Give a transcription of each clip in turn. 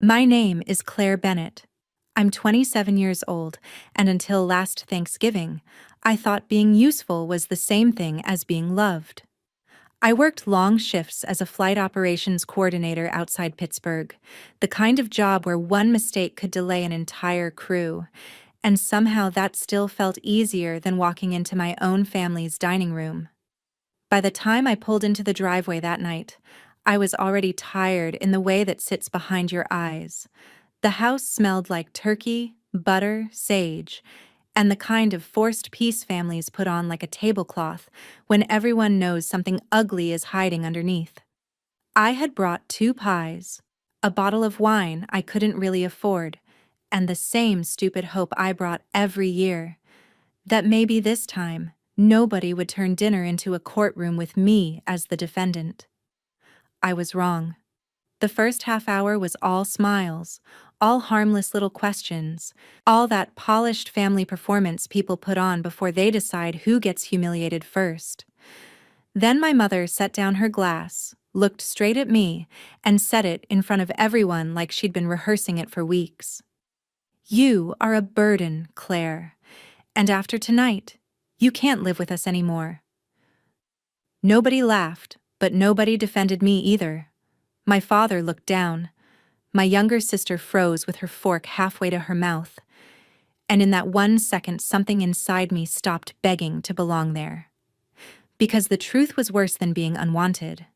My name is Claire Bennett. I'm 27 years old, and until last Thanksgiving, I thought being useful was the same thing as being loved. I worked long shifts as a flight operations coordinator outside Pittsburgh, the kind of job where one mistake could delay an entire crew, and somehow that still felt easier than walking into my own family's dining room. By the time I pulled into the driveway that night, I was already tired in the way that sits behind your eyes. The house smelled like turkey, butter, sage, and the kind of forced peace families put on like a tablecloth when everyone knows something ugly is hiding underneath. I had brought 2 pies, a bottle of wine I couldn't really afford, and the same stupid hope I brought every year, that maybe this time nobody would turn dinner into a courtroom with me as the defendant. I was wrong. The first half hour was all smiles, all harmless little questions, all that polished family performance people put on before they decide who gets humiliated first. Then my mother set down her glass, looked straight at me, and said it in front of everyone like she'd been rehearsing it for weeks. "You are a burden, Claire, and after tonight, you can't live with us anymore." Nobody laughed, but nobody defended me either. My father looked down. My younger sister froze with her fork halfway to her mouth, and in that 1 second something inside me stopped begging to belong there. Because the truth was worse than being unwanted.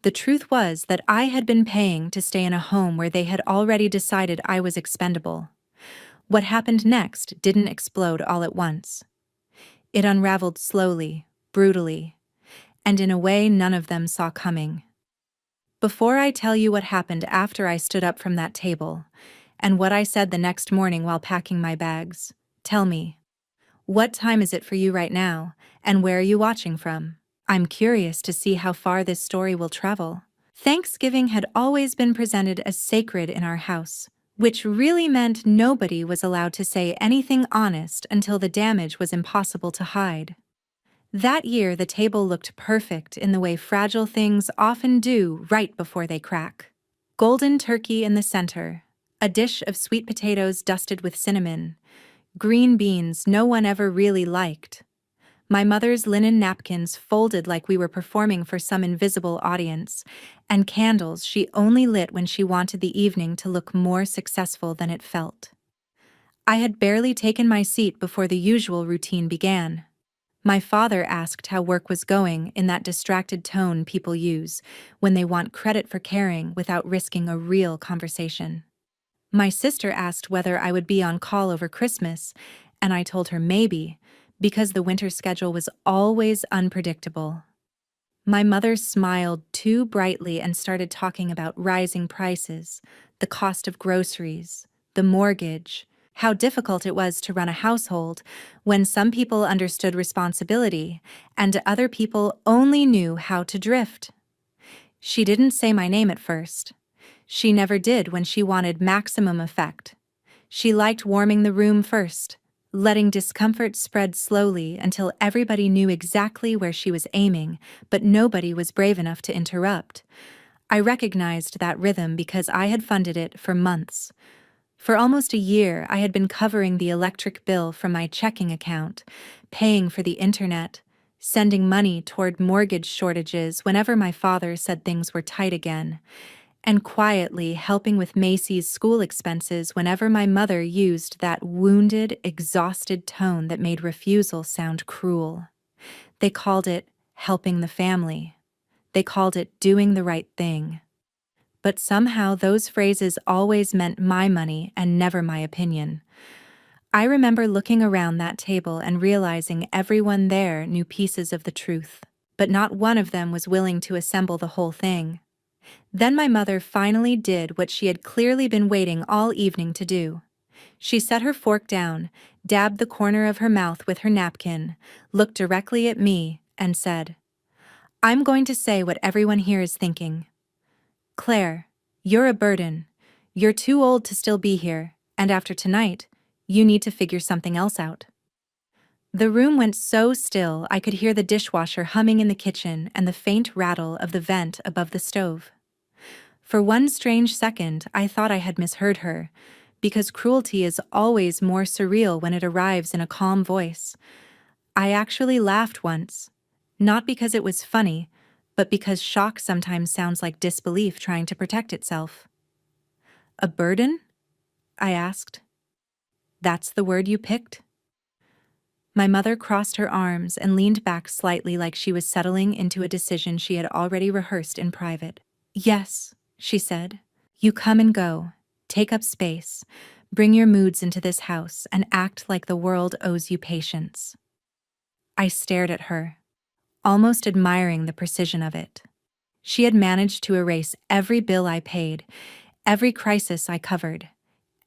The truth was that I had been paying to stay in a home where they had already decided I was expendable. What happened next didn't explode all at once. It unraveled slowly, brutally, and in a way none of them saw coming. Before I tell you what happened after I stood up from that table, and what I said the next morning while packing my bags, tell me, what time is it for you right now, and where are you watching from? I'm curious to see how far this story will travel. Thanksgiving had always been presented as sacred in our house, which really meant nobody was allowed to say anything honest until the damage was impossible to hide. That year, the table looked perfect in the way fragile things often do right before they crack. Golden turkey in the center, a dish of sweet potatoes dusted with cinnamon, green beans no one ever really liked, my mother's linen napkins folded like we were performing for some invisible audience, and candles she only lit when she wanted the evening to look more successful than it felt. I had barely taken my seat before the usual routine began. My father asked how work was going in that distracted tone people use when they want credit for caring without risking a real conversation. My sister asked whether I would be on call over Christmas, and I told her maybe, because the winter schedule was always unpredictable. My mother smiled too brightly and started talking about rising prices, the cost of groceries, the mortgage, how difficult it was to run a household when some people understood responsibility and other people only knew how to drift. She didn't say my name at first. She never did when she wanted maximum effect. She liked warming the room first, letting discomfort spread slowly until everybody knew exactly where she was aiming, but nobody was brave enough to interrupt. I recognized that rhythm because I had funded it for months. For almost a year, I had been covering the electric bill from my checking account, paying for the internet, sending money toward mortgage shortages whenever my father said things were tight again, and quietly helping with Macy's school expenses whenever my mother used that wounded, exhausted tone that made refusal sound cruel. They called it helping the family. They called it doing the right thing. But somehow those phrases always meant my money and never my opinion. I remember looking around that table and realizing everyone there knew pieces of the truth, but not one of them was willing to assemble the whole thing. Then my mother finally did what she had clearly been waiting all evening to do. She set her fork down, dabbed the corner of her mouth with her napkin, looked directly at me, and said, "I'm going to say what everyone here is thinking. Claire, you're a burden. You're too old to still be here, and after tonight, you need to figure something else out." The room went so still I could hear the dishwasher humming in the kitchen and the faint rattle of the vent above the stove. For one strange second, I thought I had misheard her, because cruelty is always more surreal when it arrives in a calm voice. I actually laughed once, not because it was funny, but because shock sometimes sounds like disbelief trying to protect itself. A burden? I asked. That's the word you picked? My mother crossed her arms and leaned back slightly like she was settling into a decision she had already rehearsed in private. Yes, she said. You come and go, take up space, bring your moods into this house, and act like the world owes you patience. I stared at her, almost admiring the precision of it. She had managed to erase every bill I paid, every crisis I covered,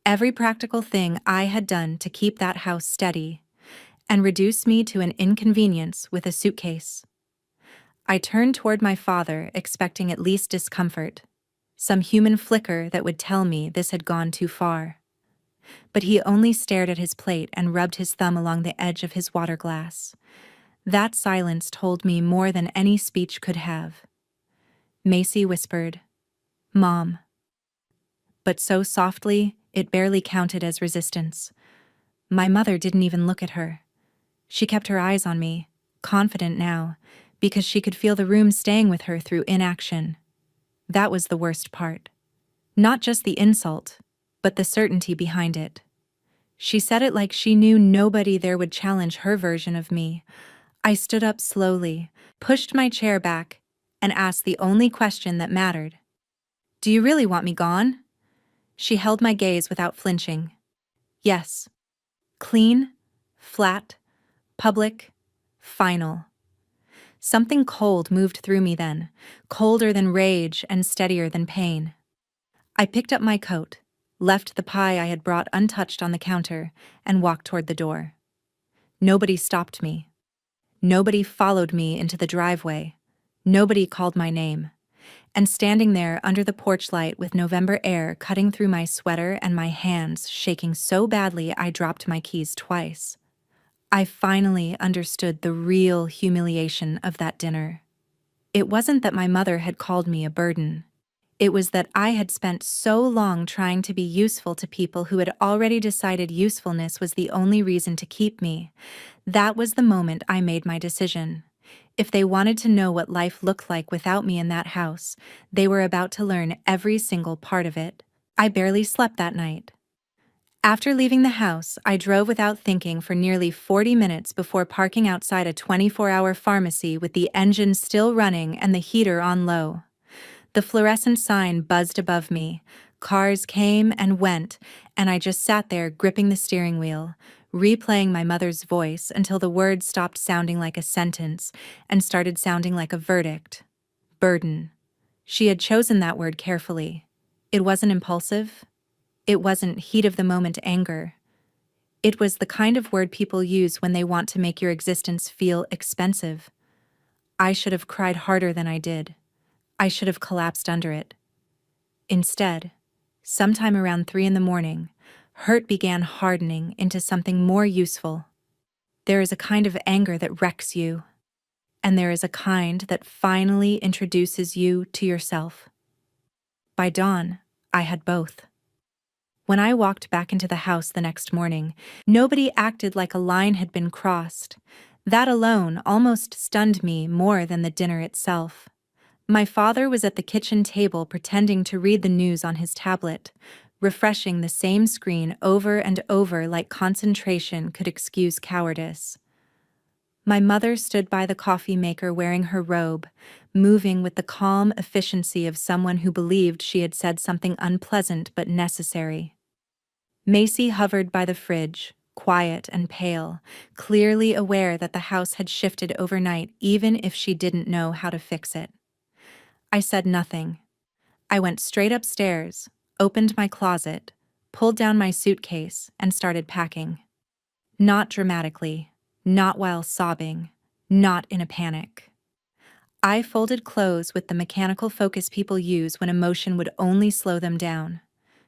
every practical thing I had done to keep that house steady, and reduce me to an inconvenience with a suitcase. I turned toward my father, expecting at least discomfort, some human flicker that would tell me this had gone too far. But he only stared at his plate and rubbed his thumb along the edge of his water glass. That silence told me more than any speech could have. Macy whispered, "Mom." But so softly, it barely counted as resistance. My mother didn't even look at her. She kept her eyes on me, confident now, because she could feel the room staying with her through inaction. That was the worst part. Not just the insult, but the certainty behind it. She said it like she knew nobody there would challenge her version of me. I stood up slowly, pushed my chair back, and asked the only question that mattered. "Do you really want me gone?" She held my gaze without flinching. Yes. Clean, flat, public, final. Something cold moved through me then, colder than rage and steadier than pain. I picked up my coat, left the pie I had brought untouched on the counter, and walked toward the door. Nobody stopped me. Nobody followed me into the driveway. Nobody called my name. And standing there under the porch light with November air cutting through my sweater and my hands shaking so badly I dropped my keys twice, I finally understood the real humiliation of that dinner. It wasn't that my mother had called me a burden. It was that I had spent so long trying to be useful to people who had already decided usefulness was the only reason to keep me. That was the moment I made my decision. If they wanted to know what life looked like without me in that house, they were about to learn every single part of it. I barely slept that night. After leaving the house, I drove without thinking for nearly 40 minutes before parking outside a 24-hour pharmacy with the engine still running and the heater on low. The fluorescent sign buzzed above me. Cars came and went, and I just sat there gripping the steering wheel, replaying my mother's voice until the words stopped sounding like a sentence and started sounding like a verdict. Burden. She had chosen that word carefully. It wasn't impulsive. It wasn't heat-of-the-moment anger. It was the kind of word people use when they want to make your existence feel expensive. I should have cried harder than I did. I should have collapsed under it. Instead, sometime around 3 a.m, hurt began hardening into something more useful. There is a kind of anger that wrecks you, and there is a kind that finally introduces you to yourself. By dawn, I had both. When I walked back into the house the next morning, nobody acted like a line had been crossed. That alone almost stunned me more than the dinner itself. My father was at the kitchen table pretending to read the news on his tablet, refreshing the same screen over and over like concentration could excuse cowardice. My mother stood by the coffee maker wearing her robe, moving with the calm efficiency of someone who believed she had said something unpleasant but necessary. Macy hovered by the fridge, quiet and pale, clearly aware that the house had shifted overnight even if she didn't know how to fix it. I said nothing. I went straight upstairs, opened my closet, pulled down my suitcase, and started packing. Not dramatically, not while sobbing, not in a panic. I folded clothes with the mechanical focus people use when emotion would only slow them down.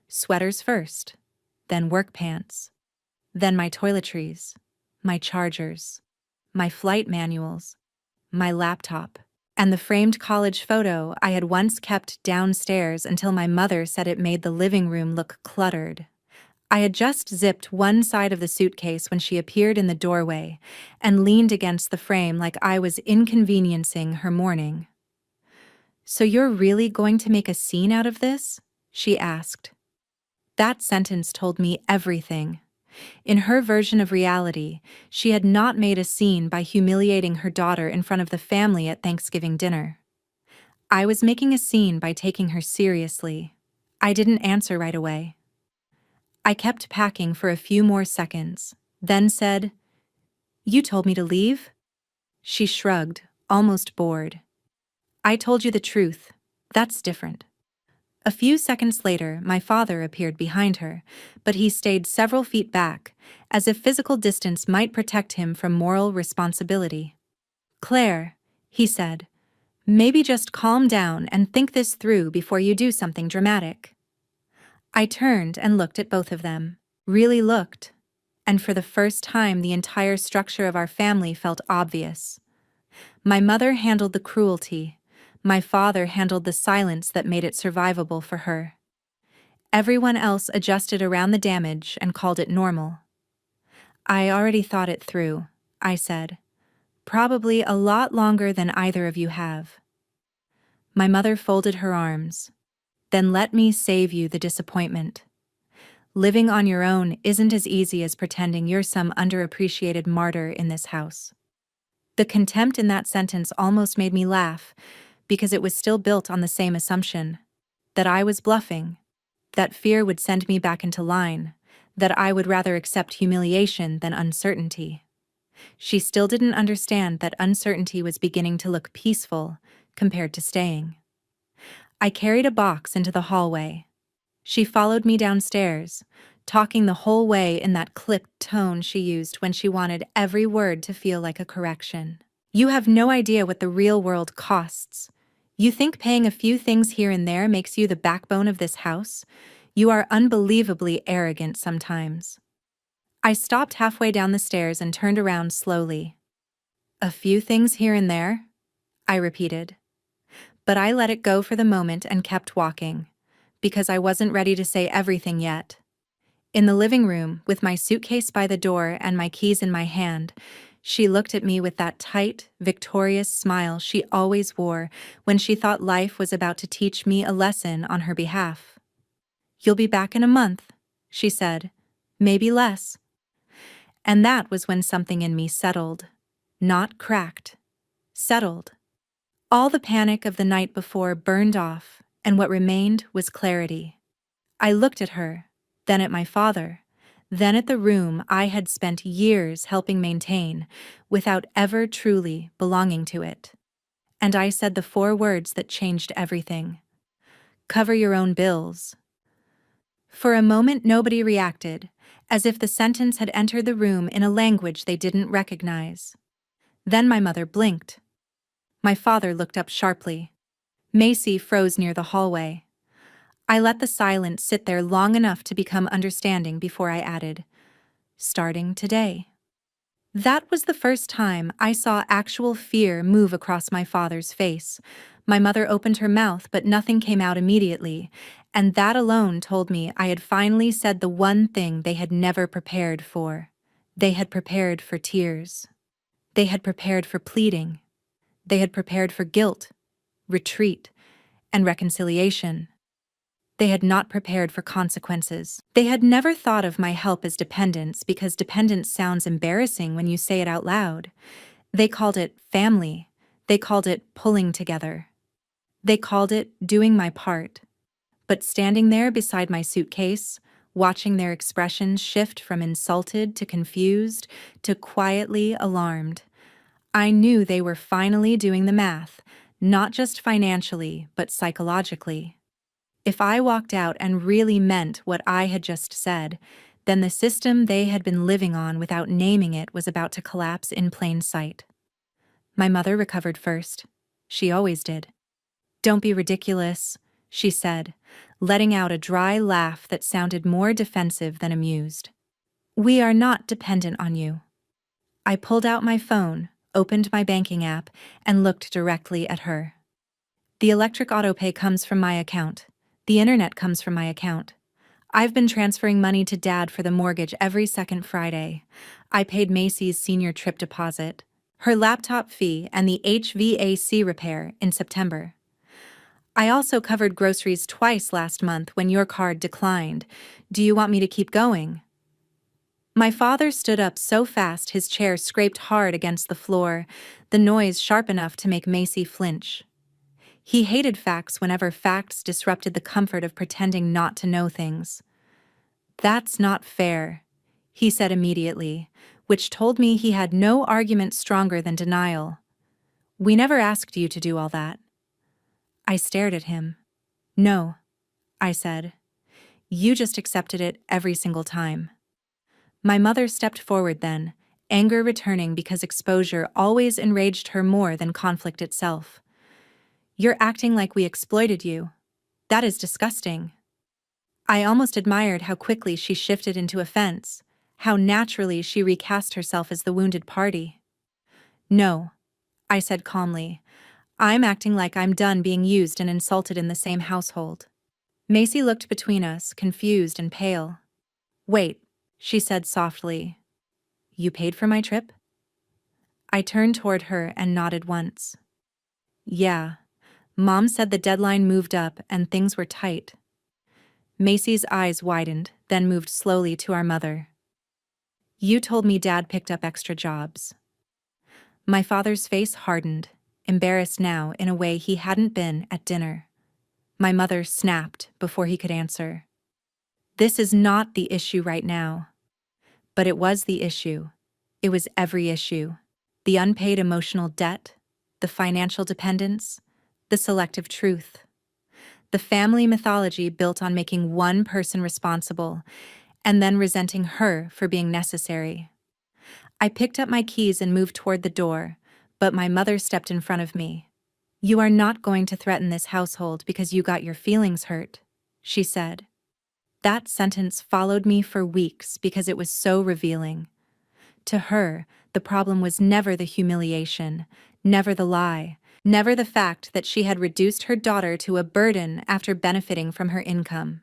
Sweaters first, then work pants, then my toiletries, my chargers, my flight manuals, my laptop, And the framed college photo I had once kept downstairs until my mother said it made the living room look cluttered. I had just zipped one side of the suitcase when she appeared in the doorway and leaned against the frame like I was inconveniencing her morning. "So you're really going to make a scene out of this?" she asked. That sentence told me everything. In her version of reality, she had not made a scene by humiliating her daughter in front of the family at Thanksgiving dinner. I was making a scene by taking her seriously. I didn't answer right away. I kept packing for a few more seconds, then said, "You told me to leave?" She shrugged, almost bored. "I told you the truth. That's different." A few seconds later, my father appeared behind her, but he stayed several feet back, as if physical distance might protect him from moral responsibility. "Claire," he said, "maybe just calm down and think this through before you do something dramatic." I turned and looked at both of them, really looked, and for the first time the entire structure of our family felt obvious. My mother handled the cruelty. My father handled the silence that made it survivable for her. Everyone else adjusted around the damage and called it normal. "I already thought it through," I said. "Probably a lot longer than either of you have." My mother folded her arms. "Then let me save you the disappointment. Living on your own isn't as easy as pretending you're some underappreciated martyr in this house." The contempt in that sentence almost made me laugh, because it was still built on the same assumption that I was bluffing, that fear would send me back into line, that I would rather accept humiliation than uncertainty. She still didn't understand that uncertainty was beginning to look peaceful compared to staying. I carried a box into the hallway. She followed me downstairs, talking the whole way in that clipped tone she used when she wanted every word to feel like a correction. "You have no idea what the real world costs. You think paying a few things here and there makes you the backbone of this house? You are unbelievably arrogant sometimes." I stopped halfway down the stairs and turned around slowly. "A few things here and there?" I repeated. But I let it go for the moment and kept walking, because I wasn't ready to say everything yet. In the living room, with my suitcase by the door and my keys in my hand, she looked at me with that tight, victorious smile she always wore when she thought life was about to teach me a lesson on her behalf. "You'll be back in a month," she said, "maybe less." And that was when something in me settled. Not cracked. Settled. All the panic of the night before burned off, and what remained was clarity. I looked at her, then at my father, then at the room I had spent years helping maintain, without ever truly belonging to it. And I said the 4 words that changed everything. "Cover your own bills." For a moment nobody reacted, as if the sentence had entered the room in a language they didn't recognize. Then my mother blinked. My father looked up sharply. Macy froze near the hallway. I let the silence sit there long enough to become understanding before I added, "Starting today." That was the first time I saw actual fear move across my father's face. My mother opened her mouth, but nothing came out immediately, and that alone told me I had finally said the one thing they had never prepared for. They had prepared for tears. They had prepared for pleading. They had prepared for guilt, retreat, and reconciliation. They had not prepared for consequences. They had never thought of my help as dependence because dependence sounds embarrassing when you say it out loud. They called it family. They called it pulling together. They called it doing my part. But standing there beside my suitcase, watching their expressions shift from insulted to confused to quietly alarmed, I knew they were finally doing the math, not just financially, but psychologically. If I walked out and really meant what I had just said, then the system they had been living on without naming it was about to collapse in plain sight. My mother recovered first. She always did. "Don't be ridiculous," she said, letting out a dry laugh that sounded more defensive than amused. "We are not dependent on you." I pulled out my phone, opened my banking app, and looked directly at her. The electric autopay comes from my account. The internet comes from my account. I've been transferring money to Dad for the mortgage every second Friday. I paid Macy's senior trip deposit, her laptop fee, and the HVAC repair in September. I also covered groceries twice last month when your card declined. Do you want me to keep going? My father stood up so fast his chair scraped hard against the floor, the noise sharp enough to make Macy flinch. He hated facts whenever facts disrupted the comfort of pretending not to know things. That's not fair, he said immediately, which told me he had no argument stronger than denial. We never asked you to do all that. I stared at him. No, I said. You just accepted it every single time. My mother stepped forward then, anger returning because exposure always enraged her more than conflict itself. You're acting like we exploited you. That is disgusting. I almost admired how quickly she shifted into offense, how naturally she recast herself as the wounded party. No, I said calmly. I'm acting like I'm done being used and insulted in the same household. Macy looked between us, confused and pale. Wait, she said softly. You paid for my trip? I turned toward her and nodded once. Yeah, Mom said the deadline moved up and things were tight. Macy's eyes widened, then moved slowly to our mother. You told me Dad picked up extra jobs. My father's face hardened, embarrassed now in a way he hadn't been at dinner. My mother snapped before he could answer. This is not the issue right now. But it was the issue. It was every issue. The unpaid emotional debt, the financial dependence, the selective truth. The family mythology built on making one person responsible and then resenting her for being necessary. I picked up my keys and moved toward the door, but my mother stepped in front of me. You are not going to threaten this household because you got your feelings hurt, she said. That sentence followed me for weeks because it was so revealing. To her, the problem was never the humiliation, never the lie, never the fact that she had reduced her daughter to a burden after benefiting from her income.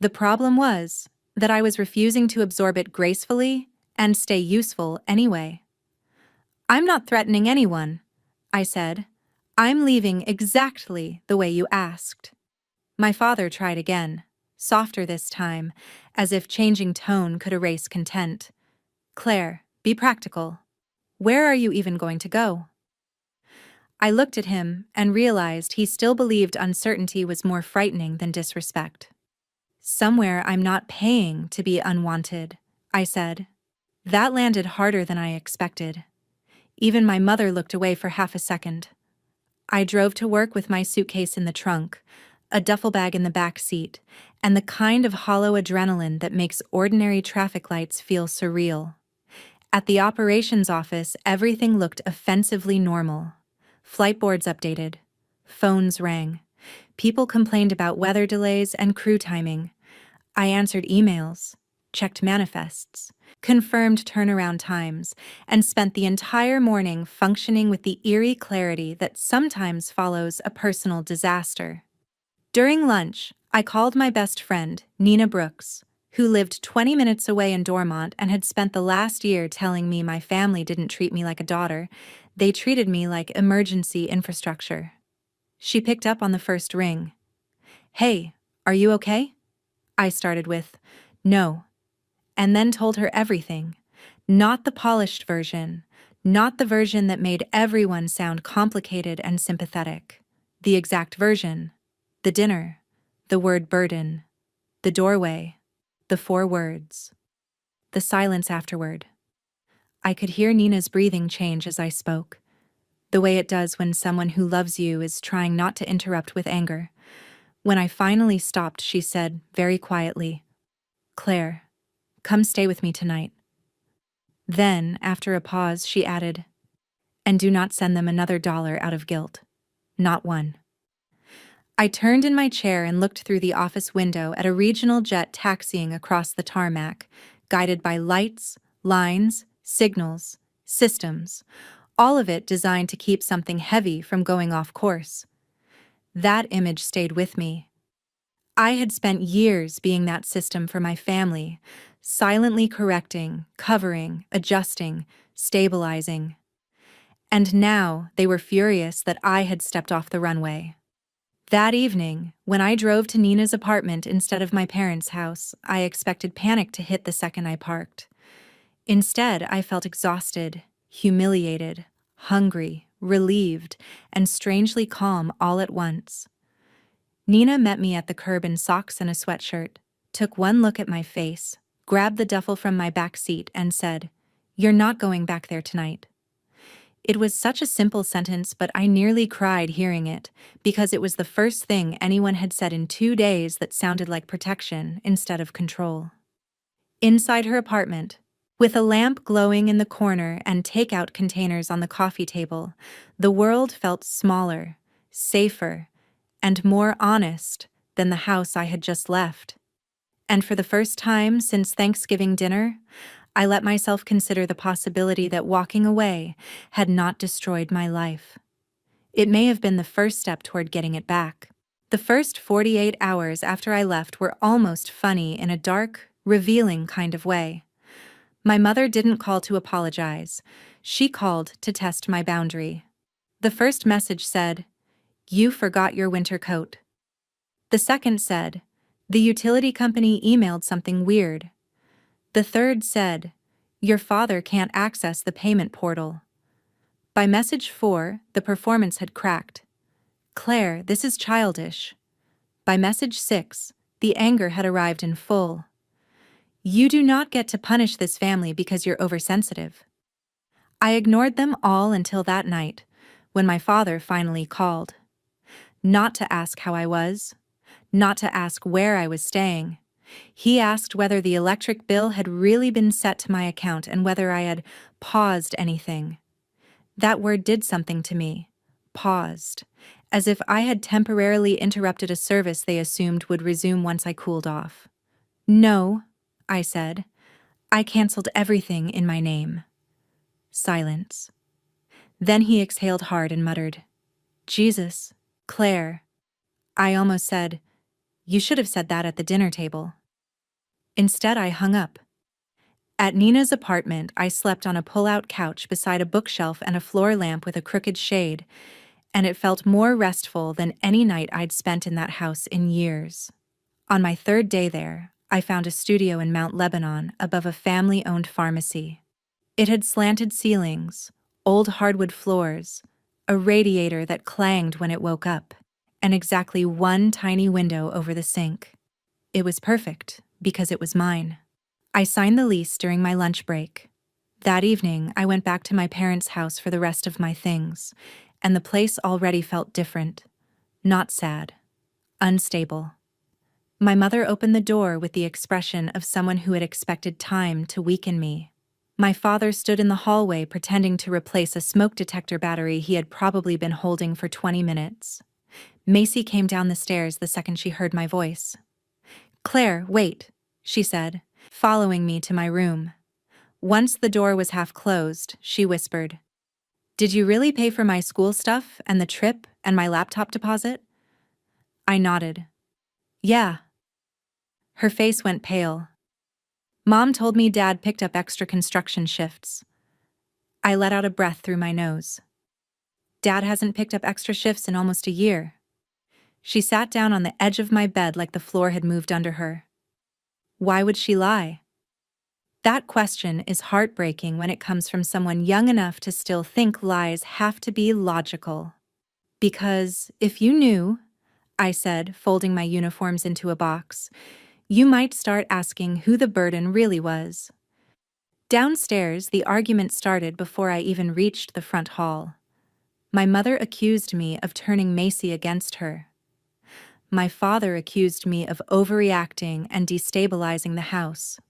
The problem was that I was refusing to absorb it gracefully and stay useful anyway. I'm not threatening anyone, I said. I'm leaving exactly the way you asked. My father tried again, softer this time, as if changing tone could erase content. Claire, be practical. Where are you even going to go? I looked at him and realized he still believed uncertainty was more frightening than disrespect. Somewhere I'm not paying to be unwanted, I said. That landed harder than I expected. Even my mother looked away for half a second. I drove to work with my suitcase in the trunk, a duffel bag in the back seat, and the kind of hollow adrenaline that makes ordinary traffic lights feel surreal. At the operations office, everything looked offensively normal. Flight boards updated. Phones rang. People complained about weather delays and crew timing. I answered emails, checked manifests, confirmed turnaround times, and spent the entire morning functioning with the eerie clarity that sometimes follows a personal disaster. During lunch, I called my best friend, Nina Brooks, who lived 20 minutes away in Dormont and had spent the last year telling me my family didn't treat me like a daughter, they treated me like emergency infrastructure. She picked up on the first ring. Hey, are you okay? I started with, no, and then told her everything. Not the polished version, not the version that made everyone sound complicated and sympathetic. The exact version. The dinner, the word burden, the doorway, the 4 words, the silence afterward. I could hear Nina's breathing change as I spoke, the way it does when someone who loves you is trying not to interrupt with anger. When I finally stopped, she said, very quietly, Claire, come stay with me tonight. Then, after a pause, she added, and do not send them another $1 out of guilt. Not one. I turned in my chair and looked through the office window at a regional jet taxiing across the tarmac, guided by lights, lines, signals, systems, all of it designed to keep something heavy from going off course. That image stayed with me. I had spent years being that system for my family, silently correcting, covering, adjusting, stabilizing. And now they were furious that I had stepped off the runway. That evening, when I drove to Nina's apartment instead of my parents' house, I expected panic to hit the second I parked. Instead, I felt exhausted, humiliated, hungry, relieved, and strangely calm all at once. Nina met me at the curb in socks and a sweatshirt, took one look at my face, grabbed the duffel from my back seat, and said, "You're not going back there tonight." It was such a simple sentence, but I nearly cried hearing it, because it was the first thing anyone had said in 2 days that sounded like protection instead of control. Inside her apartment, with a lamp glowing in the corner and takeout containers on the coffee table, the world felt smaller, safer, and more honest than the house I had just left. And for the first time since Thanksgiving dinner, I let myself consider the possibility that walking away had not destroyed my life. It may have been the first step toward getting it back. The first 48 hours after I left were almost funny in a dark, revealing kind of way. My mother didn't call to apologize. She called to test my boundary. The first message said, "You forgot your winter coat." The second said, "The utility company emailed something weird." The third said, "Your father can't access the payment portal." By message 4, the performance had cracked. "Claire, this is childish." By message 6, the anger had arrived in full. "You do not get to punish this family because you're oversensitive." I ignored them all until that night, when my father finally called. Not to ask how I was, not to ask where I was staying. He asked whether the electric bill had really been set to my account and whether I had paused anything. That word did something to me. Paused. As if I had temporarily interrupted a service they assumed would resume once I cooled off. "No," I said. "I canceled everything in my name." Silence. Then he exhaled hard and muttered, "Jesus, Claire." I almost said, "You should have said that at the dinner table." Instead, I hung up. At Nina's apartment, I slept on a pull-out couch beside a bookshelf and a floor lamp with a crooked shade, and it felt more restful than any night I'd spent in that house in years. On my third day there, I found a studio in Mount Lebanon above a family-owned pharmacy. It had slanted ceilings, old hardwood floors, a radiator that clanged when it woke up, and exactly one tiny window over the sink. It was perfect, because it was mine. I signed the lease during my lunch break. That evening, I went back to my parents' house for the rest of my things, and the place already felt different. Not sad. Unstable. My mother opened the door with the expression of someone who had expected time to weaken me. My father stood in the hallway pretending to replace a smoke detector battery he had probably been holding for 20 minutes. Macy came down the stairs the second she heard my voice. "Claire, wait," she said, following me to my room. Once the door was half closed, she whispered, "Did you really pay for my school stuff and the trip and my laptop deposit?" I nodded. "Yeah." Her face went pale. "Mom told me Dad picked up extra construction shifts." I let out a breath through my nose. "Dad hasn't picked up extra shifts in almost a year." She sat down on the edge of my bed like the floor had moved under her. Why would she lie? That question is heartbreaking when it comes from someone young enough to still think lies have to be logical. "Because if you knew," I said, folding my uniforms into a box, "you might start asking who the burden really was." Downstairs, the argument started before I even reached the front hall. My mother accused me of turning Macy against her. My father accused me of overreacting and destabilizing the house.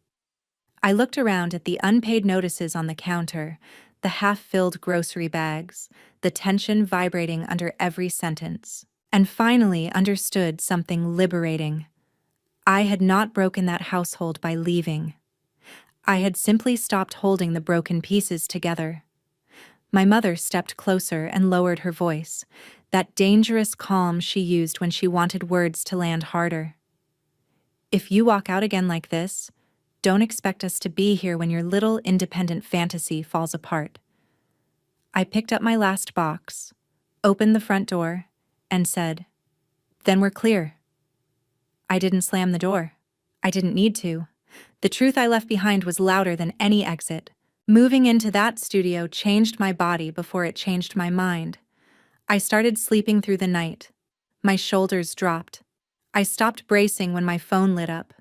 I looked around at the unpaid notices on the counter, the half-filled grocery bags, the tension vibrating under every sentence, and finally understood something liberating. I had not broken that household by leaving. I had simply stopped holding the broken pieces together. My mother stepped closer and lowered her voice, that dangerous calm she used when she wanted words to land harder. If you walk out again like this, don't expect us to be here when your little independent fantasy falls apart. I picked up my last box, opened the front door, and said, "Then we're clear." I didn't slam the door. I didn't need to. The truth I left behind was louder than any exit. Moving into that studio changed my body before it changed my mind. I started sleeping through the night. My shoulders dropped. I stopped bracing when my phone lit up.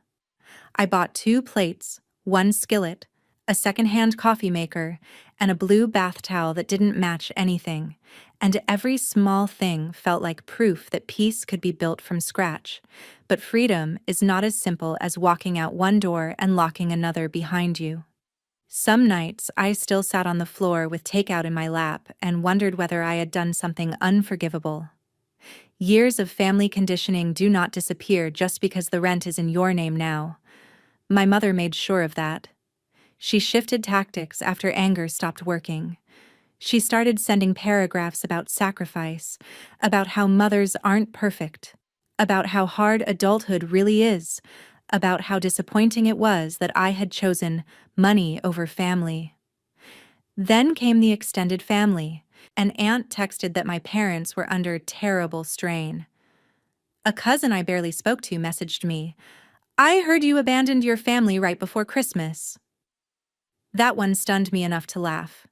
I bought 2 plates, 1 skillet, a secondhand coffee maker, and a blue bath towel that didn't match anything, and every small thing felt like proof that peace could be built from scratch. But freedom is not as simple as walking out one door and locking another behind you. Some nights I still sat on the floor with takeout in my lap and wondered whether I had done something unforgivable. Years of family conditioning do not disappear just because the rent is in your name now. My mother made sure of that. She shifted tactics after anger stopped working. She started sending paragraphs about sacrifice, about how mothers aren't perfect, about how hard adulthood really is, about how disappointing it was that I had chosen money over family. Then came the extended family. An aunt texted that my parents were under terrible strain. A cousin I barely spoke to messaged me, "I heard you abandoned your family right before Christmas." That one stunned me enough to laugh.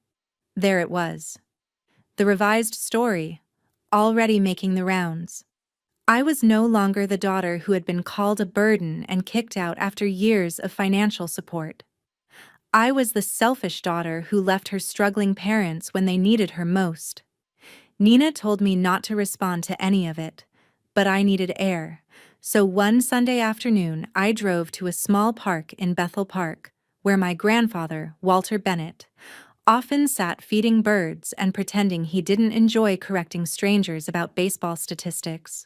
There it was. The revised story, already making the rounds. I was no longer the daughter who had been called a burden and kicked out after years of financial support. I was the selfish daughter who left her struggling parents when they needed her most. Nina told me not to respond to any of it, but I needed air. So one Sunday afternoon, I drove to a small park in Bethel Park, where my grandfather, Walter Bennett, often sat feeding birds and pretending he didn't enjoy correcting strangers about baseball statistics.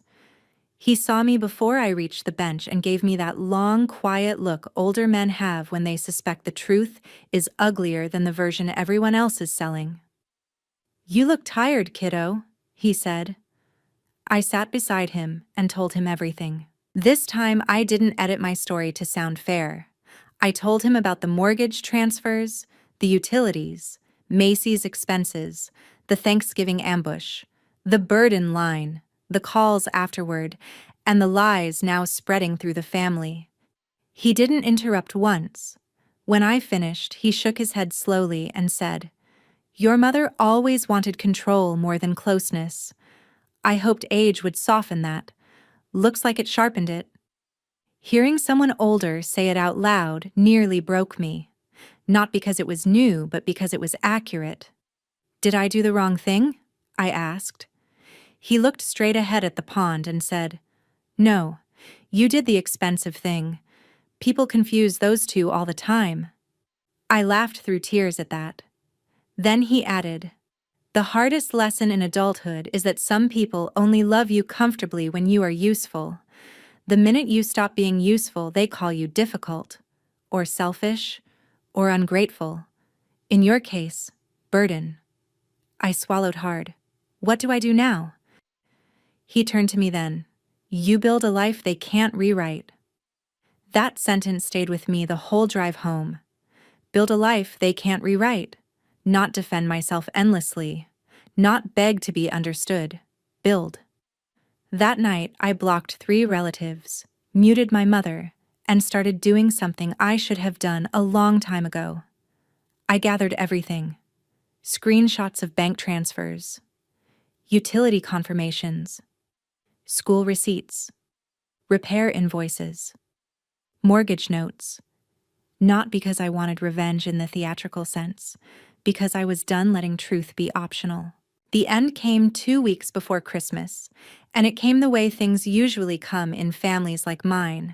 He saw me before I reached the bench and gave me that long, quiet look older men have when they suspect the truth is uglier than the version everyone else is selling. "You look tired, kiddo," he said. I sat beside him and told him everything. This time I didn't edit my story to sound fair. I told him about the mortgage transfers, the utilities, Macy's expenses, the Thanksgiving ambush, the burden line, the calls afterward, and the lies now spreading through the family. He didn't interrupt once. When I finished, he shook his head slowly and said, "Your mother always wanted control more than closeness. I hoped age would soften that. Looks like it sharpened it." Hearing someone older say it out loud nearly broke me. Not because it was new, but because it was accurate. "Did I do the wrong thing?" I asked. He looked straight ahead at the pond and said, "No, you did the expensive thing. People confuse those two all the time." I laughed through tears at that. Then he added, "The hardest lesson in adulthood is that some people only love you comfortably when you are useful. The minute you stop being useful, they call you difficult, or selfish, or ungrateful. In your case, burden." I swallowed hard. What do I do now? He turned to me then. "You build a life they can't rewrite." That sentence stayed with me the whole drive home. Build a life they can't rewrite. Not defend myself endlessly. Not beg to be understood. Build. That night, I blocked 3 relatives, muted my mother, and started doing something I should have done a long time ago. I gathered everything. Screenshots of bank transfers, utility confirmations, school receipts, repair invoices, mortgage notes. Not because I wanted revenge in the theatrical sense, because I was done letting truth be optional. The end came 2 weeks before Christmas, and it came the way things usually come in families like mine,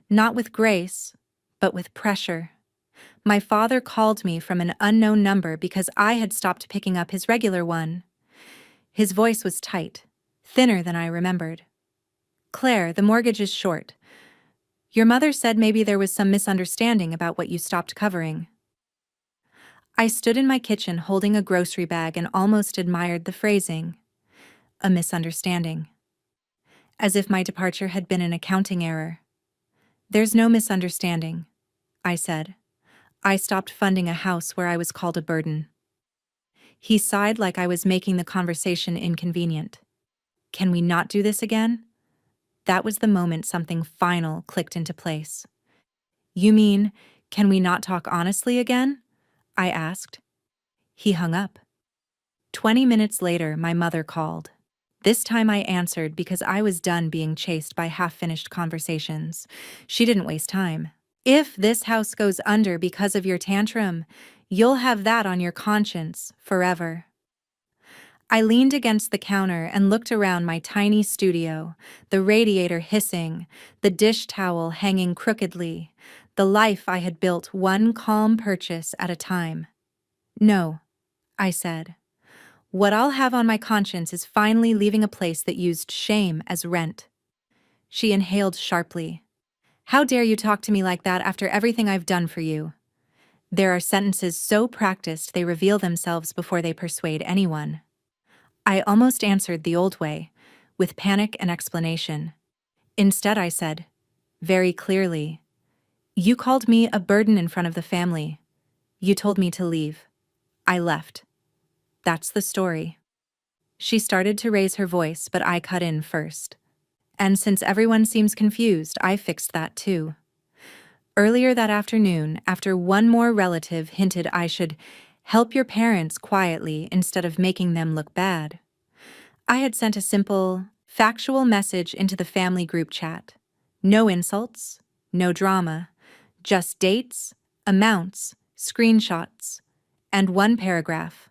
not with grace, but with pressure. My father called me from an unknown number because I had stopped picking up his regular one. His voice was tight, thinner than I remembered. "Claire, the mortgage is short. Your mother said maybe there was some misunderstanding about what you stopped covering." I stood in my kitchen holding a grocery bag and almost admired the phrasing. A misunderstanding. As if my departure had been an accounting error. There's no misunderstanding, I said. I stopped funding a house where I was called a burden. He sighed like I was making the conversation inconvenient. Can we not do this again? That was the moment something final clicked into place. You mean, can we not talk honestly again? I asked. He hung up. 20 minutes later, my mother called. This time I answered because I was done being chased by half-finished conversations. She didn't waste time. If this house goes under because of your tantrum, you'll have that on your conscience forever. I leaned against the counter and looked around my tiny studio, the radiator hissing, the dish towel hanging crookedly, the life I had built one calm purchase at a time. No, I said. What I'll have on my conscience is finally leaving a place that used shame as rent. She inhaled sharply. How dare you talk to me like that after everything I've done for you? There are sentences so practiced they reveal themselves before they persuade anyone. I almost answered the old way, with panic and explanation. Instead I said, very clearly, you called me a burden in front of the family. You told me to leave. I left. That's the story. She started to raise her voice, but I cut in first. And since everyone seems confused, I fixed that too. Earlier that afternoon, after one more relative hinted I should help your parents quietly instead of making them look bad, I had sent a simple, factual message into the family group chat. No insults, no drama, just dates, amounts, screenshots, and one paragraph.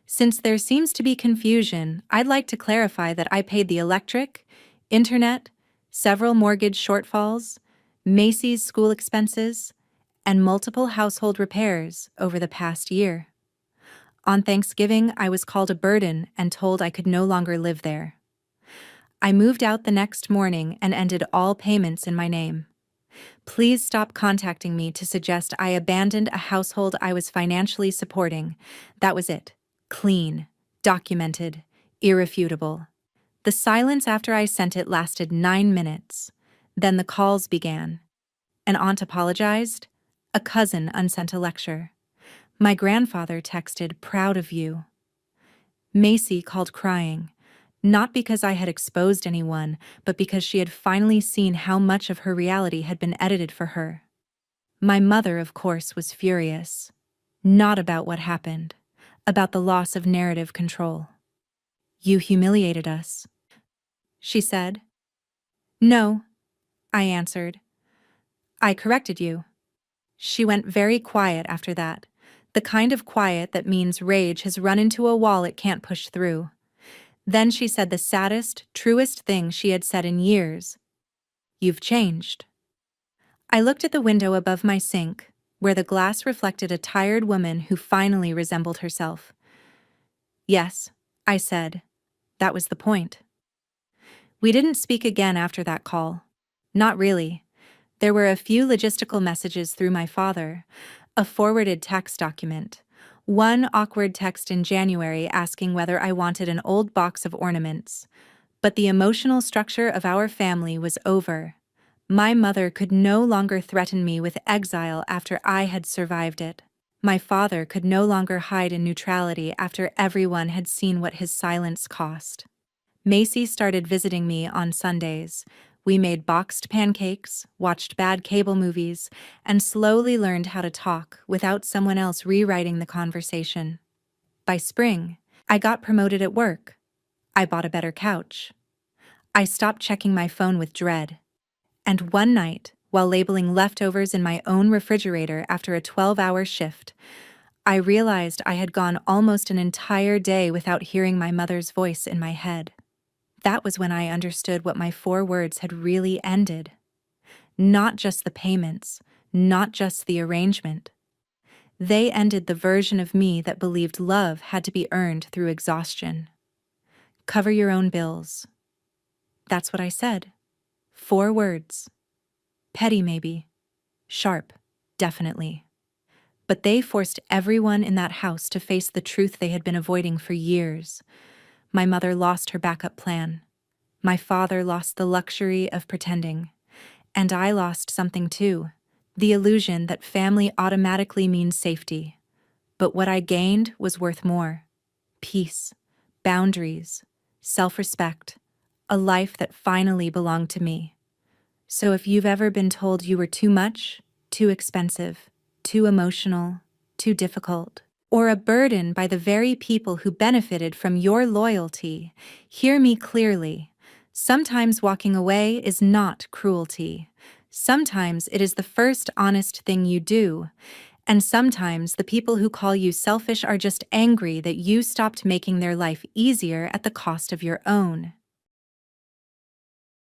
Since there seems to be confusion, I'd like to clarify that I paid the electric, internet, several mortgage shortfalls, Macy's school expenses, and multiple household repairs over the past year. On Thanksgiving, I was called a burden and told I could no longer live there. I moved out the next morning and ended all payments in my name. Please stop contacting me to suggest I abandoned a household I was financially supporting. That was it. Clean, documented, irrefutable. The silence after I sent it lasted 9 minutes. Then the calls began. An aunt apologized. A cousin unsent a lecture. My grandfather texted, proud of you. Macy called crying, not because I had exposed anyone, but because she had finally seen how much of her reality had been edited for her. My mother, of course, was furious. Not about what happened, about the loss of narrative control. You humiliated us, she said. No, I answered. I corrected you. She went very quiet after that, the kind of quiet that means rage has run into a wall it can't push through. Then she said the saddest, truest thing she had said in years. You've changed. I looked at the window above my sink, where the glass reflected a tired woman who finally resembled herself. Yes, I said. That was the point. We didn't speak again after that call. Not really. There were a few logistical messages through my father, a forwarded text document, one awkward text in January asking whether I wanted an old box of ornaments. But the emotional structure of our family was over. My mother could no longer threaten me with exile after I had survived it. My father could no longer hide in neutrality after everyone had seen what his silence cost. Macy started visiting me on Sundays. We made boxed pancakes, watched bad cable movies, and slowly learned how to talk without someone else rewriting the conversation. By spring, I got promoted at work. I bought a better couch. I stopped checking my phone with dread. And one night, while labeling leftovers in my own refrigerator after a 12-hour shift, I realized I had gone almost an entire day without hearing my mother's voice in my head. That was when I understood what my 4 words had really ended. Not just the payments, not just the arrangement. They ended the version of me that believed love had to be earned through exhaustion. Cover your own bills. That's what I said. 4 words. Petty maybe. Sharp, definitely. But they forced everyone in that house to face the truth they had been avoiding for years. My mother lost her backup plan. My father lost the luxury of pretending. And I lost something too, the illusion that family automatically means safety. But what I gained was worth more. Peace, boundaries, self-respect, a life that finally belonged to me. So if you've ever been told you were too much, too expensive, too emotional, too difficult, or a burden by the very people who benefited from your loyalty, hear me clearly. Sometimes walking away is not cruelty. Sometimes it is the first honest thing you do. And sometimes the people who call you selfish are just angry that you stopped making their life easier at the cost of your own.